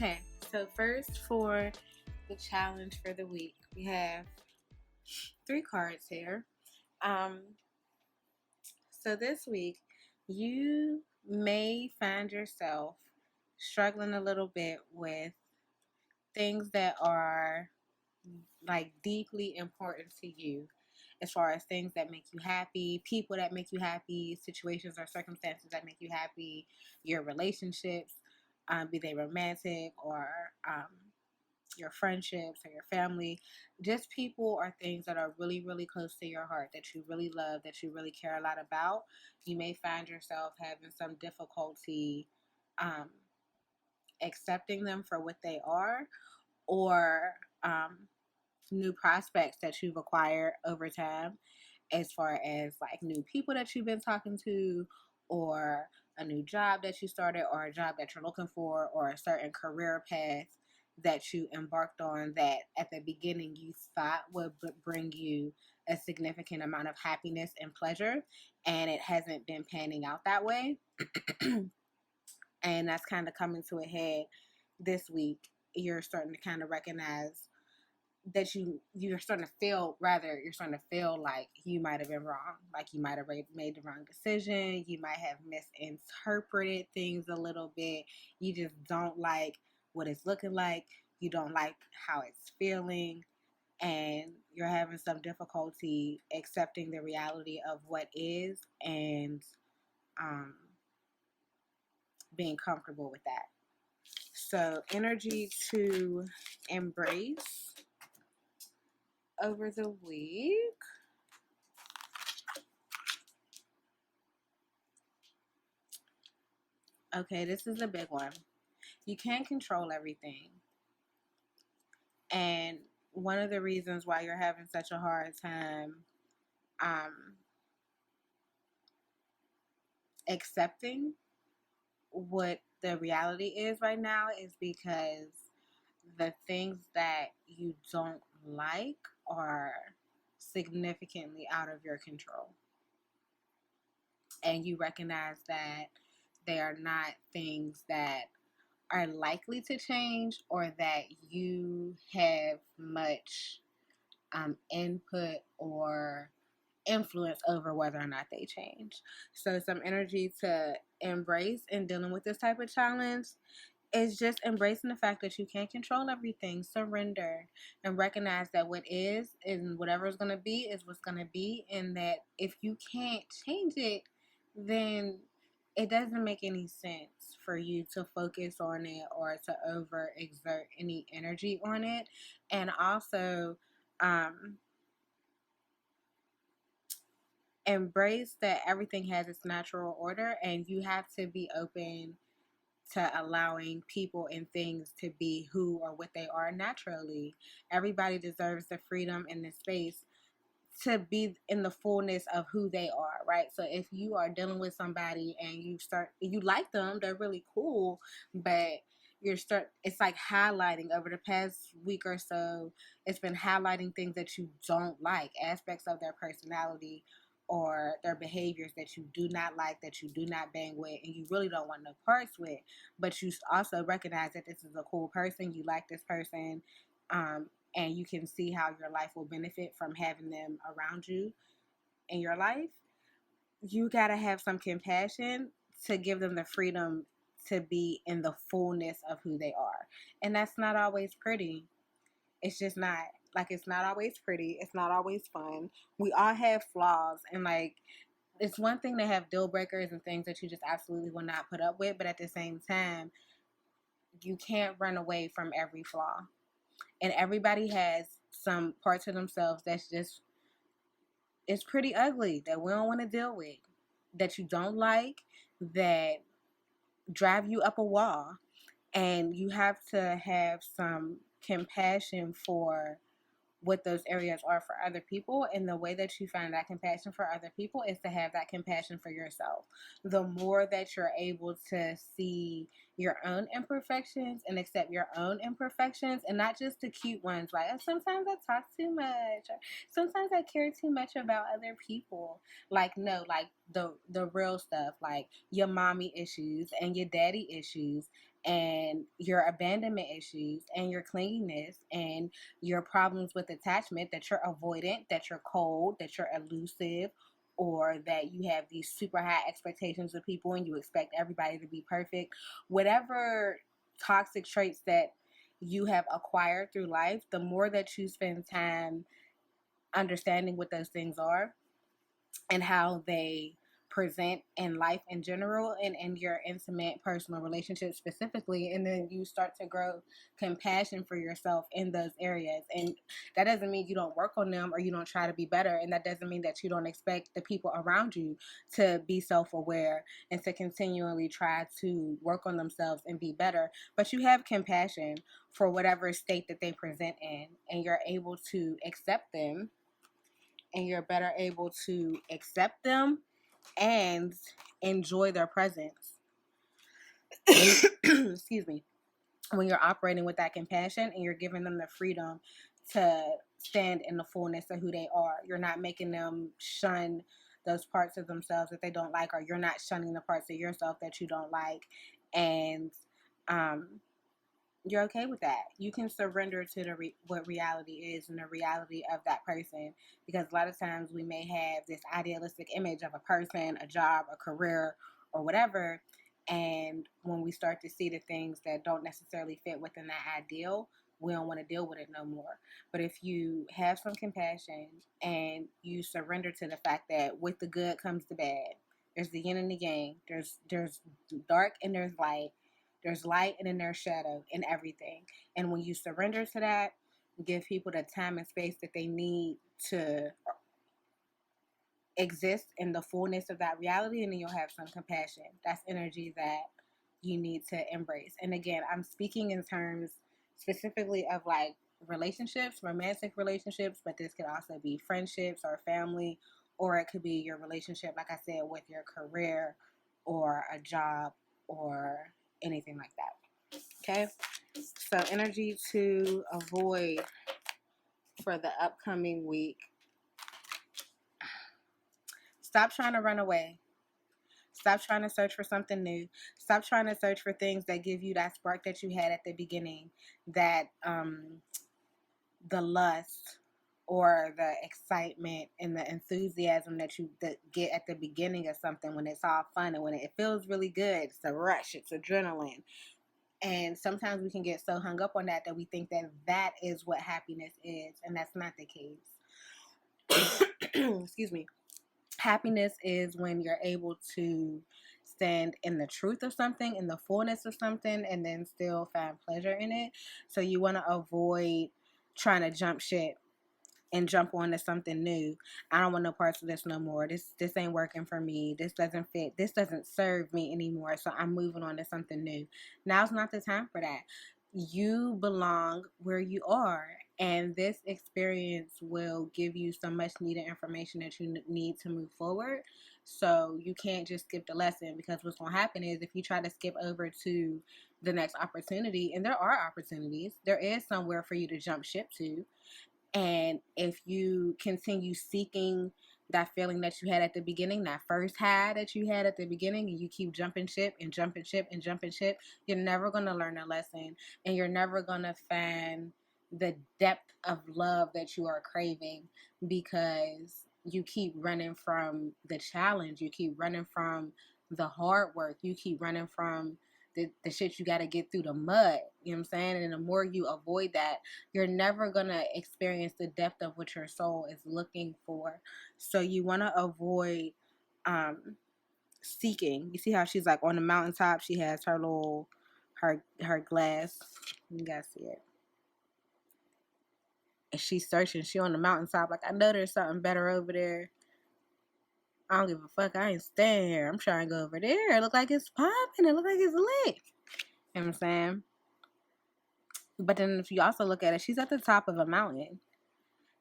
Okay, so first for the challenge for the week, we have three cards here. Um, so this week, you may find yourself struggling a little bit with things that are like deeply important to you, as far as things that make you happy, people that make you happy, situations or circumstances that make you happy, your relationships, be they romantic or your friendships or your family, just people or things that are really, really close to your heart, that you really love, that you really care a lot about. You may find yourself having some difficulty um, accepting them for what they are, or new prospects that you've acquired over time, as far as like new people that you've been talking to, or a new job that you started, or a job that you're looking for, or a certain career path that you embarked on that at the beginning you thought would bring you a significant amount of happiness and pleasure, and it hasn't been panning out that way. And that's kind of coming to a head this week. You're starting to kind of recognize that you're starting to feel, rather you're starting to feel like you might have been wrong, like you might have made the wrong decision, you might have misinterpreted things a little bit, you just don't like what it's looking like, you don't like how it's feeling, and you're having some difficulty accepting the reality of what is, and um, being comfortable with that. So energy to embrace over the week. Okay, this is a big one. You can't control everything. And one of the reasons why you're having such a hard time um, accepting what the reality is right now is because the things that you don't like are significantly out of your control. And you recognize that they are not things that are likely to change, or that you have much input or influence over whether or not they change. So some energy to embrace in dealing with this type of challenge is just embracing the fact that you can't control everything. Surrender and recognize that what is and whatever is going to be is what's going to be, and that if you can't change it, then it doesn't make any sense for you to focus on it or to overexert any energy on it. And also, um, embrace that everything has its natural order, and you have to be open to allowing people and things to be who or what they are naturally. Everybody deserves the freedom and the space to be in the fullness of who they are, right? So if you are dealing with somebody and you like them, they're really cool, but it's like highlighting over the past week or so, it's been highlighting things that you don't like, aspects of their personality or their behaviors that you do not like, that you do not bang with, and you really don't want no parts with, but you also recognize that this is a cool person, you like this person, and you can see how your life will benefit from having them around you in your life. You got to have some compassion to give them the freedom to be in the fullness of who they are. And that's not always pretty. It's just not. Like, it's not always pretty. It's not always fun. We all have flaws. And, like, it's one thing to have deal breakers and things that you just absolutely will not put up with. But at the same time, you can't run away from every flaw. And everybody has some parts of themselves that's just, it's pretty ugly, that we don't want to deal with, that you don't like, that drive you up a wall. And you have to have some compassion for what those areas are for other people. And the way that you find that compassion for other people is to have that compassion for yourself. The more that you're able to see your own imperfections and accept your own imperfections, and not just the cute ones, like, oh, sometimes I talk too much, or sometimes I care too much about other people. Like, no, like the real stuff, like your mommy issues and your daddy issues, and your abandonment issues and your clinginess and your problems with attachment, that you're avoidant, that you're cold, that you're elusive, or that you have these super high expectations of people and you expect everybody to be perfect. Whatever toxic traits that you have acquired through life, the more that you spend time understanding what those things are and how they present in life in general and in your intimate personal relationships specifically, and then you start to grow compassion for yourself in those areas. And that doesn't mean you don't work on them or you don't try to be better, and that doesn't mean that you don't expect the people around you to be self-aware and to continually try to work on themselves and be better. But you have compassion for whatever state that they present in, and you're able to accept them, and you're better able to accept them and enjoy their presence. Excuse me. When you're operating with that compassion and you're giving them the freedom to stand in the fullness of who they are, you're not making them shun those parts of themselves that they don't like, or you're not shunning the parts of yourself that you don't like, and you're okay with that. You can surrender to what reality is and the reality of that person, because a lot of times we may have this idealistic image of a person, a job, a career, or whatever, and when we start to see the things that don't necessarily fit within that ideal, we don't want to deal with it no more. But if you have some compassion and you surrender to the fact that with the good comes the bad, there's the yin and the yang, there's dark and there's light, there's light and then there's shadow in everything. And when you surrender to that, give people the time and space that they need to exist in the fullness of that reality, and then you'll have some compassion. That's energy that you need to embrace. And again, I'm speaking in terms specifically of like relationships, romantic relationships, but this could also be friendships or family, or it could be your relationship, like I said, with your career or a job or anything like that. Okay? So, energy to avoid for the upcoming week. Stop trying to run away. Stop trying to search for something new. Stop trying to search for things that give you that spark that you had at the beginning, that the lust or the excitement and the enthusiasm that you get at the beginning of something, when it's all fun and when it feels really good. It's a rush. It's adrenaline. And sometimes we can get so hung up on that we think that that is what happiness is, and that's not the case. Excuse me. Happiness is when you're able to stand in the truth of something, in the fullness of something, and then still find pleasure in it. So you want to avoid trying to jump ship and jump on to something new. I don't want no parts of this no more. This ain't working for me. This doesn't fit. This doesn't serve me anymore. So I'm moving on to something new. Now's not the time for that. You belong where you are, and this experience will give you some much needed information that you need to move forward. So you can't just skip the lesson, because what's going to happen is if you try to skip over to the next opportunity, and there are opportunities, there is somewhere for you to jump ship to, and if you continue seeking that feeling that you had at the beginning, that first high that you had at the beginning, and you keep jumping ship and jumping ship and jumping ship, you're never going to learn a lesson, and you're never going to find the depth of love that you are craving, because you keep running from the challenge. You keep running from the hard work. You keep running from the shit you got to get through the mud. You know what I'm saying? And the more you avoid that, you're never going to experience the depth of what your soul is looking for. So you want to avoid seeking. You see how she's like on the mountaintop, she has her little her glass. You guys see it. And she's searching. She on the mountaintop like, I know there's something better over there. I don't give a fuck. I ain't staying here. I'm trying to go over there. It look like it's popping. It look like it's lit. You know what I'm saying? But then if you also look at it, she's at the top of a mountain.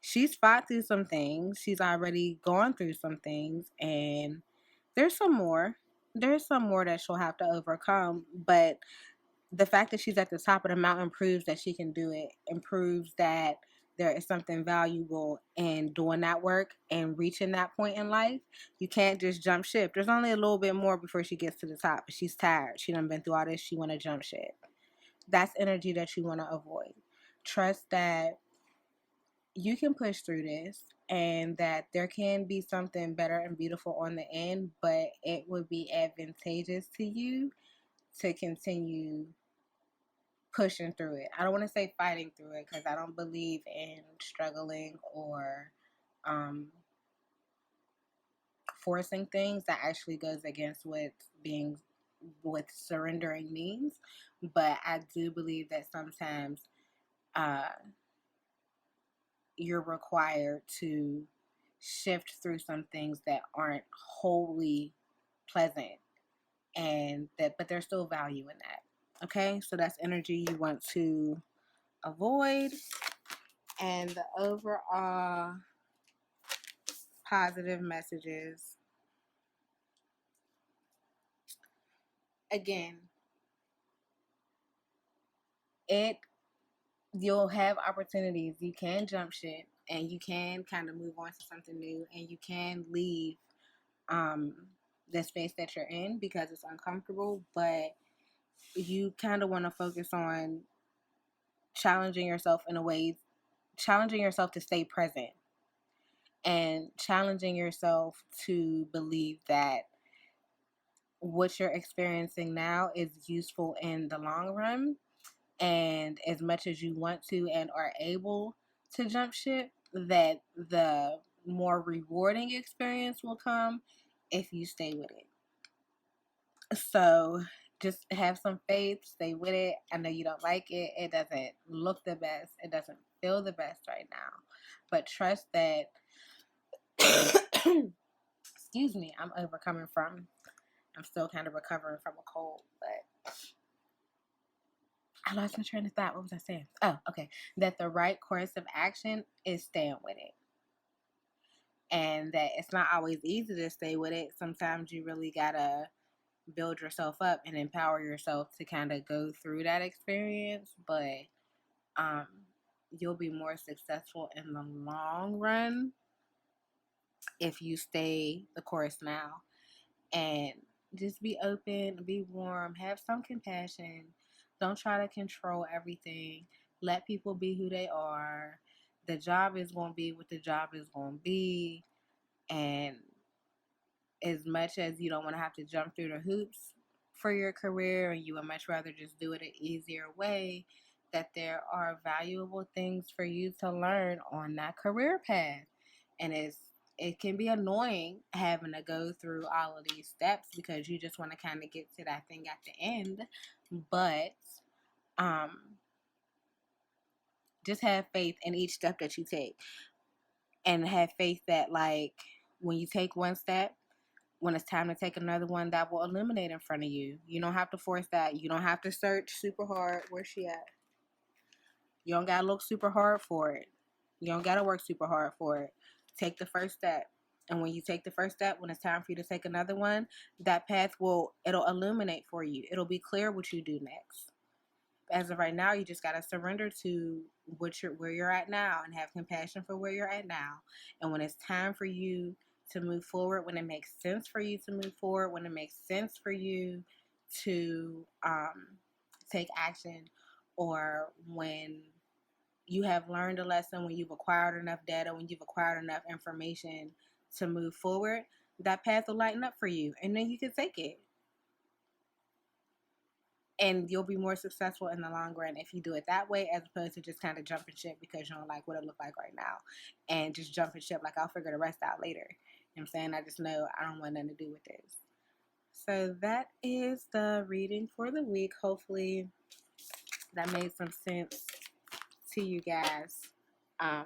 She's fought through some things. She's already gone through some things. And there's some more. There's some more that she'll have to overcome. But the fact that she's at the top of the mountain proves that she can do it, and proves that there is something valuable in doing that work and reaching that point in life. You can't just jump ship. There's only a little bit more before she gets to the top. She's tired. She done been through all this. She want to jump ship. That's energy that you want to avoid. Trust that you can push through this and that there can be something better and beautiful on the end, but it would be advantageous to you to continue pushing through it. I don't want to say fighting through it because I don't believe in struggling or um, forcing things. That actually goes against what surrendering means. But I do believe that sometimes uh, you're required to shift through some things that aren't wholly pleasant, and that, but there's still value in that. Okay, so that's energy you want to avoid. And the overall positive messages, again, it you'll have opportunities. You can jump ship and you can kind of move on to something new, and you can leave um the space that you're in because it's uncomfortable, but you kind of want to focus on challenging yourself in a way, challenging yourself to stay present and challenging yourself to believe that what you're experiencing now is useful in the long run. And as much as you want to and are able to jump ship, that the more rewarding experience will come if you stay with it. So just have some faith, stay with it. I know you don't like it. It doesn't look the best. It doesn't feel the best right now. But trust that, excuse me, I'm still kind of recovering from a cold, but I lost my train of thought. What was I saying? Oh, okay. That the right course of action is staying with it. And that it's not always easy to stay with it. Sometimes you really gotta build yourself up and empower yourself to kind of go through that experience. But um, you'll be more successful in the long run if you stay the course now. And just be open, be warm, have some compassion. Don't try to control everything. Let people be who they are. The job is going to be what the job is going to be. And as much as you don't want to have to jump through the hoops for your career and you would much rather just do it an easier way, that there are valuable things for you to learn on that career path. And it can be annoying having to go through all of these steps because you just want to kind of get to that thing at the end. But um, just have faith in each step that you take, and have faith that, like, when you take one step, when it's time to take another one, that will illuminate in front of you. You don't have to force that. You don't have to search super hard. Where's she at? You don't got to look super hard for it. You don't got to work super hard for it. Take the first step. And when you take the first step, when it's time for you to take another one, that path it'll illuminate for you. It'll be clear what you do next. As of right now, you just got to surrender to where you're at now and have compassion for where you're at now. And when it's time for you to move forward, when it makes sense for you to move forward, when it makes sense for you to take action, or when you have learned a lesson, when you've acquired enough data, when you've acquired enough information to move forward, that path will lighten up for you, and then you can take it. And you'll be more successful in the long run if you do it that way, as opposed to just kind of jumping ship because you don't like what it look like right now, and just jumping ship like I'll figure the rest out later. You know what I'm saying? I just know I don't want nothing to do with this. So that is the reading for the week. Hopefully that made some sense to you guys. I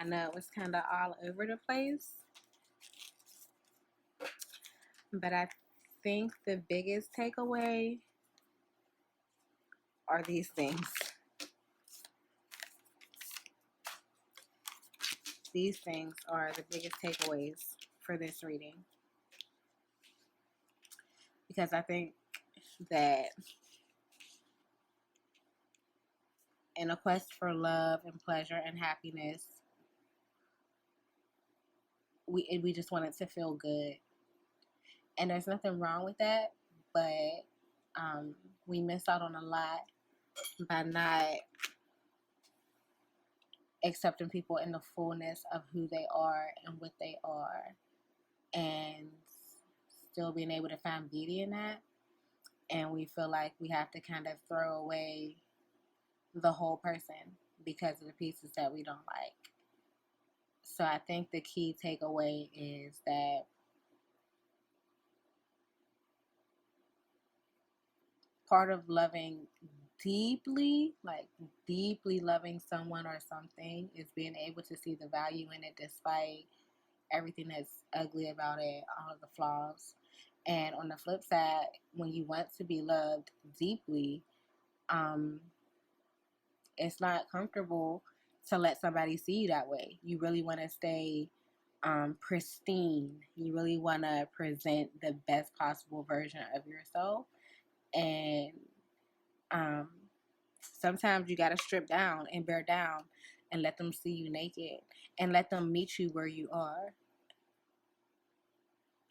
know it was kind of all over the place, but I think the biggest takeaway are these things. These things are the biggest takeaways for this reading, because I think that in a quest for love and pleasure and happiness, we just want it to feel good. And there's nothing wrong with that, but we miss out on a lot by not accepting people in the fullness of who they are and what they are, and still being able to find beauty in that. And we feel like we have to kind of throw away the whole person because of the pieces that we don't like. So I think the key takeaway is that part of loving deeply, like deeply loving someone or something, is being able to see the value in it despite everything that's ugly about it, all of the flaws. And on the flip side, when you want to be loved deeply, it's not comfortable to let somebody see you that way. You really want to stay pristine. You really want to present the best possible version of yourself. And sometimes you got to strip down and bear down and let them see you naked and let them meet you where you are.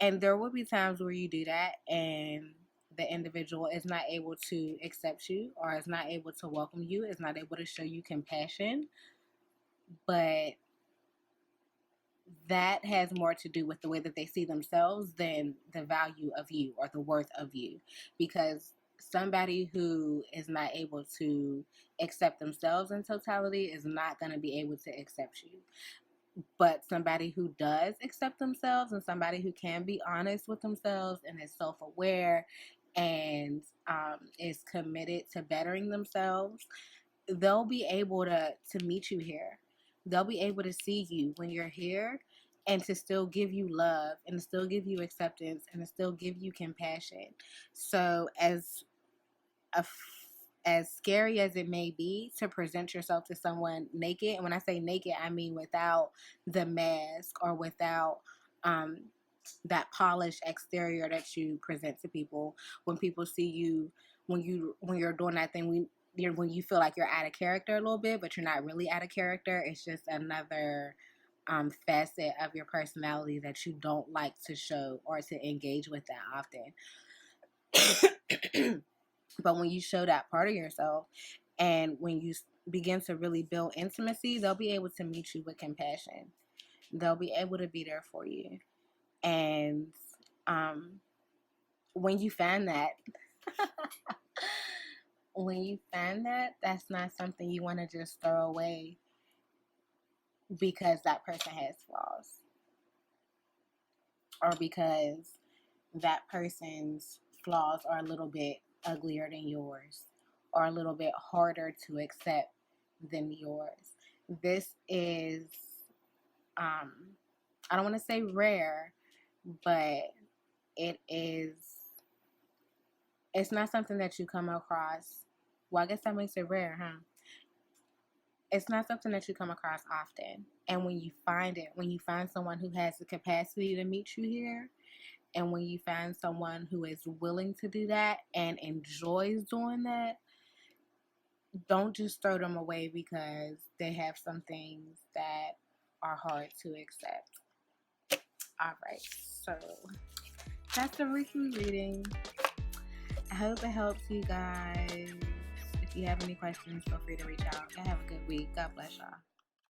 And there will be times where you do that and the individual is not able to accept you or is not able to welcome you, is not able to show you compassion. But that has more to do with the way that they see themselves than the value of you or the worth of you. Because somebody who is not able to accept themselves in totality is not going to be able to accept you. But somebody who does accept themselves and somebody who can be honest with themselves and is self-aware and is committed to bettering themselves, they'll be able to meet you here. They'll be able to see you when you're here and to still give you love and to still give you acceptance and to still give you compassion. So as scary as it may be to present yourself to someone naked, and when I say naked, I mean without the mask or without that polished exterior that you present to people. When people see you, when you're doing that thing, when you feel like you're out of character a little bit, but you're not really out of character, it's just another facet of your personality that you don't like to show or to engage with that often. But when you show that part of yourself and when you begin to really build intimacy, they'll be able to meet you with compassion. They'll be able to be there for you. And when you find that, that's not something you want to just throw away because that person has flaws or because that person's flaws are a little bit uglier than yours or a little bit harder to accept than yours. This is, I don't want to say rare, but it's not something that you come across. Well, I guess that makes it rare, huh? It's not something that you come across often. And when you find it, when you find someone who has the capacity to meet you here, and when you find someone who is willing to do that and enjoys doing that, don't just throw them away because they have some things that are hard to accept. All right, so that's the weekly reading. I hope it helps you guys. If you have any questions, feel free to reach out. Y'all have a good week. God bless y'all.